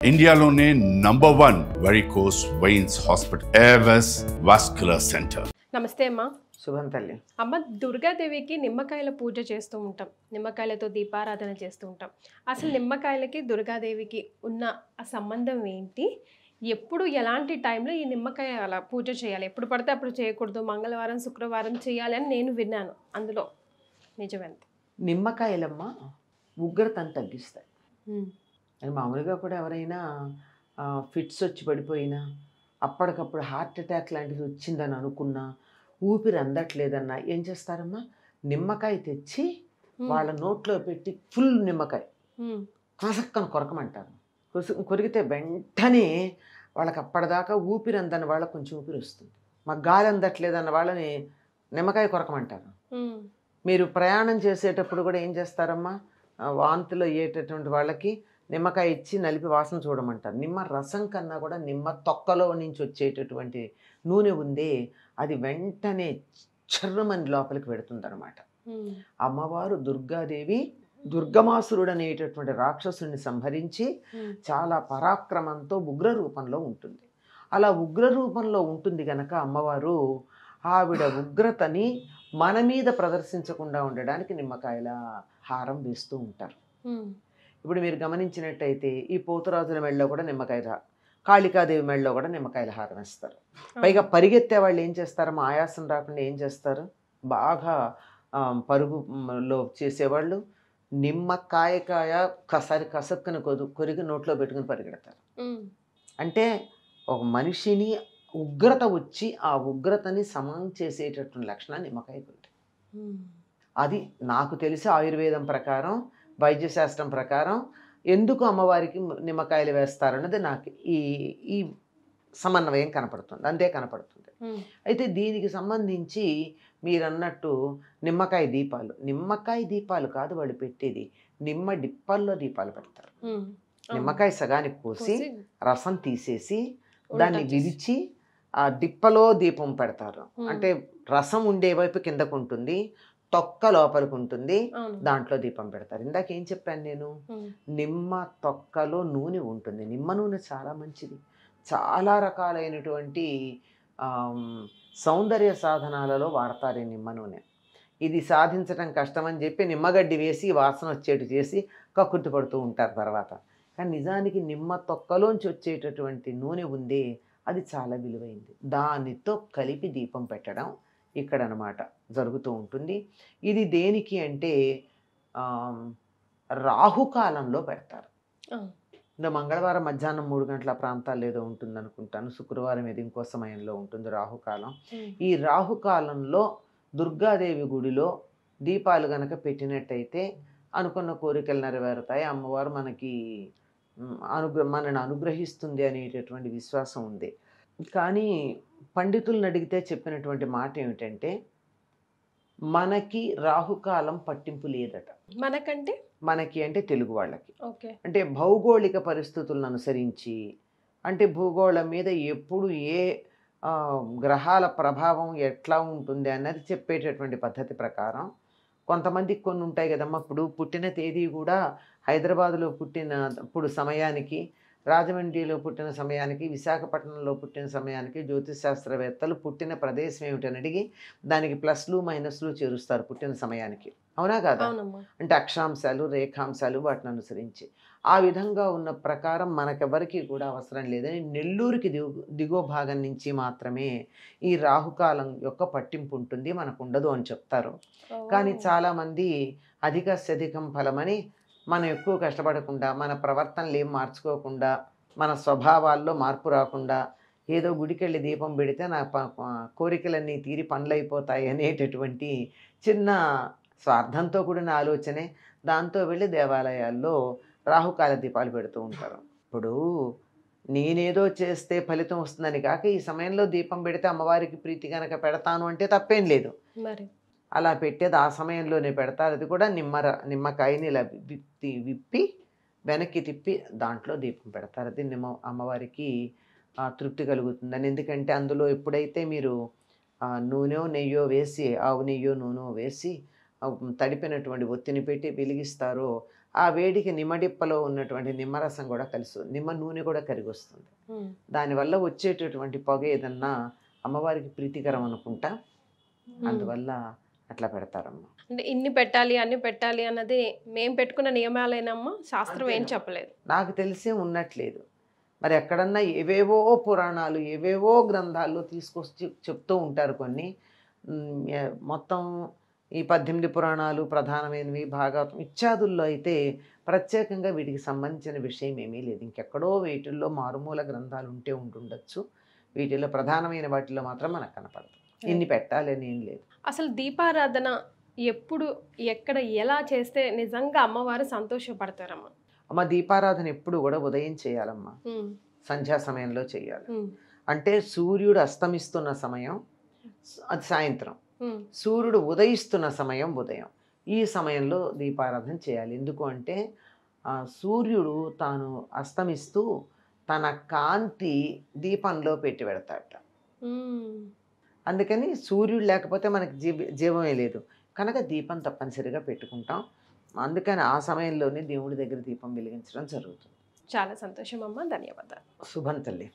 ఇండియాలోనే number 1 varicose veins hospital Avis vascular centre. నమస్తే అమ్మా. శుభం తల్లి. అమ్మ, దుర్గాదేవికి నిమ్మకాయల పూజ చేస్తూ ఉంటాం, నిమ్మకాయలతో దీపారాధన చేస్తూ ఉంటాం. అసలు నిమ్మకాయలకి దుర్గాదేవికి ఉన్న ఆ సంబంధం ఏంటి? ఎప్పుడు ఎలాంటి టైంలో ఈ నిమ్మకాయ అలా పూజ చేయాలి? ఎప్పుడు పడితే అప్పుడు చేయకూడదు, మంగళవారం శుక్రవారం చేయాలి అని నేను విన్నాను. అందులో నిజమేంత? నిమ్మకాయలమ్మ ఉగ్రతను తగ్గిస్తాయి. అని మామూలుగా కూడా ఎవరైనా ఫిట్స్ వచ్చి పడిపోయినా, అప్పటికప్పుడు హార్ట్ అటాక్ లాంటిది వచ్చిందని అనుకున్నా, ఊపిరి అందట్లేదన్నా ఏం చేస్తారమ్మా, నిమ్మకాయ తెచ్చి వాళ్ళ నోట్లో పెట్టి ఫుల్ నిమ్మకాయ కసక్కను కొరకమంటారు. కొరికితే వెంటనే వాళ్ళకి అప్పటిదాకా ఊపిరి అందని వాళ్ళకి కొంచెం ఊపిరి వస్తుంది. మాకు గాలి అందట్లేదన్న వాళ్ళని నిమ్మకాయ కొరకమంటారు. మీరు ప్రయాణం చేసేటప్పుడు కూడా ఏం చేస్తారమ్మా, వాంతులు అయ్యేటటువంటి వాళ్ళకి నిమ్మకాయ ఇచ్చి నలిపి వాసన చూడమంటారు. నిమ్మ రసం కన్నా కూడా నిమ్మ తొక్కలో నుంచి వచ్చేటటువంటి నూనె ఉంది, అది వెంటనే చర్రమని లోపలికి పెడుతుంది అనమాట. అమ్మవారు దుర్గాదేవి దుర్గమాసురుడు అనేటటువంటి రాక్షసుని సంహరించి చాలా పరాక్రమంతో ఉగ్ర రూపంలో ఉంటుంది. అలా ఉగ్ర రూపంలో ఉంటుంది కనుక అమ్మవారు ఆవిడ ఉగ్రతని మన మీద ప్రదర్శించకుండా ఉండడానికి నిమ్మకాయల హారం వేస్తూ ఉంటారు. ఇప్పుడు మీరు గమనించినట్టయితే ఈ పోతురాజుల మెడలో కూడా నిమ్మకాయల, కాళికాదేవి మెడలో కూడా నిమ్మకాయల హారం వేస్తారు. పైగా పరిగెత్తే వాళ్ళు ఏం చేస్తారో ఆయాసం రాకుండా ఏం చేస్తారు, బాగా పరుగులో చేసేవాళ్ళు నిమ్మకాయ కసరి కసక్కుని కొరికి నోట్లో పెట్టుకుని పరిగెడతారు. అంటే ఒక మనిషిని ఉగ్రత వచ్చి ఆ ఉగ్రతని సమం చేసేటటువంటి లక్షణాన్ని నిమ్మకాయకు ఉంటాయి. అది నాకు తెలిసి ఆయుర్వేదం ప్రకారం, వైద్యశాస్త్రం ప్రకారం ఎందుకు అమ్మవారికి నిమ్మకాయలు వేస్తారన్నది నాకు ఈ సమన్వయం కనపడుతుంది, అంతే కనపడుతుంది. అయితే దీనికి సంబంధించి మీరన్నట్టు నిమ్మకాయ దీపాలు కాదు వాళ్ళు పెట్టేది, నిమ్మ డిప్పల్లో దీపాలు పెడతారు. నిమ్మకాయ సగానికి కోసి రసం తీసేసి దాన్ని విరిచి ఆ డిప్పలో దీపం పెడతారు. అంటే రసం ఉండే వైపు కిందకు ఉంటుంది, తొక్క లోపలికి ఉంటుంది, దాంట్లో దీపం పెడతారు. ఇందాక ఏం చెప్పాను నేను, నిమ్మ తొక్కలో నూనె ఉంటుంది. నిమ్మ నూనె చాలా మంచిది. చాలా రకాలైనటువంటి సౌందర్య సాధనాలలో వాడతారు ఈ నిమ్మ నూనె. ఇది సాధించడం కష్టమని చెప్పి నిమ్మగడ్డి వేసి వాసన వచ్చేటు చేసి కక్కుర్తి పడుతూ ఉంటారు తర్వాత. కానీ నిజానికి నిమ్మ తొక్కలోంచి వచ్చేటటువంటి నూనె ఉంది, అది చాలా విలువైంది. దానితో కలిపి దీపం పెట్టడం ఇక్కడ అన్నమాట జరుగుతూ ఉంటుంది. ఇది దేనికి అంటే రాహుకాలంలో పెడతారు. ఇంకా మంగళవారం మధ్యాహ్నం 3 గంటల ప్రాంతాల్లో ఏదో ఉంటుంది అనుకుంటాను, శుక్రవారం ఏది ఇంకో సమయంలో ఉంటుంది రాహుకాలం. ఈ రాహుకాలంలో దుర్గాదేవి గుడిలో దీపాలు గనక పెట్టినట్టయితే అనుకున్న కోరికలు నెరవేరుతాయి, అమ్మవారు మనని అనుగ్రహిస్తుంది అనేటటువంటి విశ్వాసం ఉంది. కానీ పండితులను అడిగితే చెప్పినటువంటి మాట ఏమిటంటే, మనకి రాహుకాలం పట్టింపు లేదట. మనకి అంటే తెలుగు వాళ్ళకి, అంటే భౌగోళిక పరిస్థితులను అనుసరించి, అంటే భూగోళం మీద ఎప్పుడు ఏ గ్రహాల ప్రభావం ఎట్లా ఉంటుంది అన్నది చెప్పేటటువంటి పద్ధతి ప్రకారం కొంతమందికి కొన్ని ఉంటాయి కదమ్మా. ఇప్పుడు పుట్టిన తేదీ కూడా హైదరాబాదులో పుట్టినప్పుడు సమయానికి, రాజమండ్రిలో పుట్టిన సమయానికి, విశాఖపట్నంలో పుట్టిన సమయానికి జ్యోతిష్ శాస్త్రవేత్తలు పుట్టిన ప్రదేశం ఏమిటని అడిగి దానికి ప్లస్లు మైనస్లు చేరుస్తారు పుట్టిన సమయానికి, అవునా కాదా? అంటే అక్షాంశాలు రేఖాంశాలు వాటిని అనుసరించి ఆ విధంగా ఉన్న ప్రకారం మనకెవరికి కూడా అవసరం లేదని నెల్లూరుకి దిగువ భాగం నుంచి మాత్రమే ఈ రాహుకాలం యొక్క పట్టింపు ఉంటుంది, మనకు ఉండదు అని చెప్తారు. కానీ చాలామంది అధికం ఫలమని మనం ఎక్కువ కష్టపడకుండా, మన ప్రవర్తనలు ఏం మార్చుకోకుండా, మన స్వభావాల్లో మార్పు రాకుండా, ఏదో గుడికెళ్ళి దీపం పెడితే నా కోరికలన్నీ తీరి పనులైపోతాయి అనేటటువంటి చిన్న స్వార్థంతో కూడిన ఆలోచనే, దాంతో వెళ్ళి దేవాలయాల్లో రాహుకాల దీపాలు పెడుతూ ఉంటారు. ఇప్పుడు నేనేదో చేస్తే ఫలితం వస్తుందని కాక, ఈ సమయంలో దీపం పెడితే అమ్మవారికి ప్రీతి కనుక పెడతాను అంటే తప్పేం లేదు. అలా పెట్టేది ఆ సమయంలోనే పెడతారు. అది కూడా నిమ్మకాయని ఇలా విప్పి వెనక్కి తిప్పి దాంట్లో దీపం పెడతారు. అది అమ్మవారికి తృప్తి కలుగుతుందని. ఎందుకంటే అందులో ఎప్పుడైతే మీరు నూనె నెయ్యో వేసి, ఆవు నెయ్యో నూనె వేసి తడిపినటువంటి ఒత్తిని పెట్టి వెలిగిస్తారో ఆ వేడికి నిమ్మడిప్పలో ఉన్నటువంటి నిమ్మరసం కూడా కలిసి నిమ్మ నూనె కూడా కరిగి వస్తుంది. దానివల్ల వచ్చేటటువంటి పొగ ఏదన్నా అమ్మవారికి ప్రీతికరం అనుకుంటా, అందువల్ల అట్లా పెడతారమ్మా. అంటే ఇన్ని పెట్టాలి అన్ని పెట్టాలి అన్నది మేము పెట్టుకున్న నియమాలేనమ్మా, శాస్త్రం ఏం చెప్పలేదు. నాకు తెలిసే ఉన్నట్లేదు. మరి ఎక్కడన్నా ఏవేవో పురాణాలు ఏవేవో గ్రంథాల్లో తీసుకొచ్చి చెప్తూ ఉంటారు కొన్ని. మొత్తం ఈ 18 పురాణాలు ప్రధానమైనవి, భాగవతం ఇత్యాదుల్లో అయితే ప్రత్యేకంగా వీటికి సంబంధించిన విషయం ఏమీ లేదు. ఇంకెక్కడో వీటిల్లో మారుమూల గ్రంథాలు ఉంటుండొచ్చు. వీటిల్లో ప్రధానమైన వాటిల్లో మాత్రం మనకు కనపడదు. ఇన్ని పెట్టాలని ఏం లేదు. అసలు దీపారాధన ఎప్పుడు ఎక్కడ ఎలా చేస్తే నిజంగా అమ్మవారు సంతోషపడతారమ్మా? అమ్మ, దీపారాధన ఎప్పుడు కూడా ఉదయం చేయాలమ్మా, సంధ్యా సమయంలో చేయాలి. అంటే సూర్యుడు అస్తమిస్తున్న సమయం అది సాయంత్రం, సూర్యుడు ఉదయిస్తున్న సమయం ఉదయం. ఈ సమయంలో దీపారాధన చేయాలి. ఎందుకు అంటే సూర్యుడు తాను అస్తమిస్తూ తన కాంతి దీపంలో పెట్టి పెడతాడట. అందుకని సూర్యుడు లేకపోతే మనకి జీవమే లేదు కనుక దీపం తప్పనిసరిగా పెట్టుకుంటాం. అందుకని ఆ సమయంలోనే దేవుడి దగ్గర దీపం వెలిగించడం జరుగుతుంది. చాలా సంతోషం అమ్మ, ధన్యవాదాలు. శుభం తల్లి.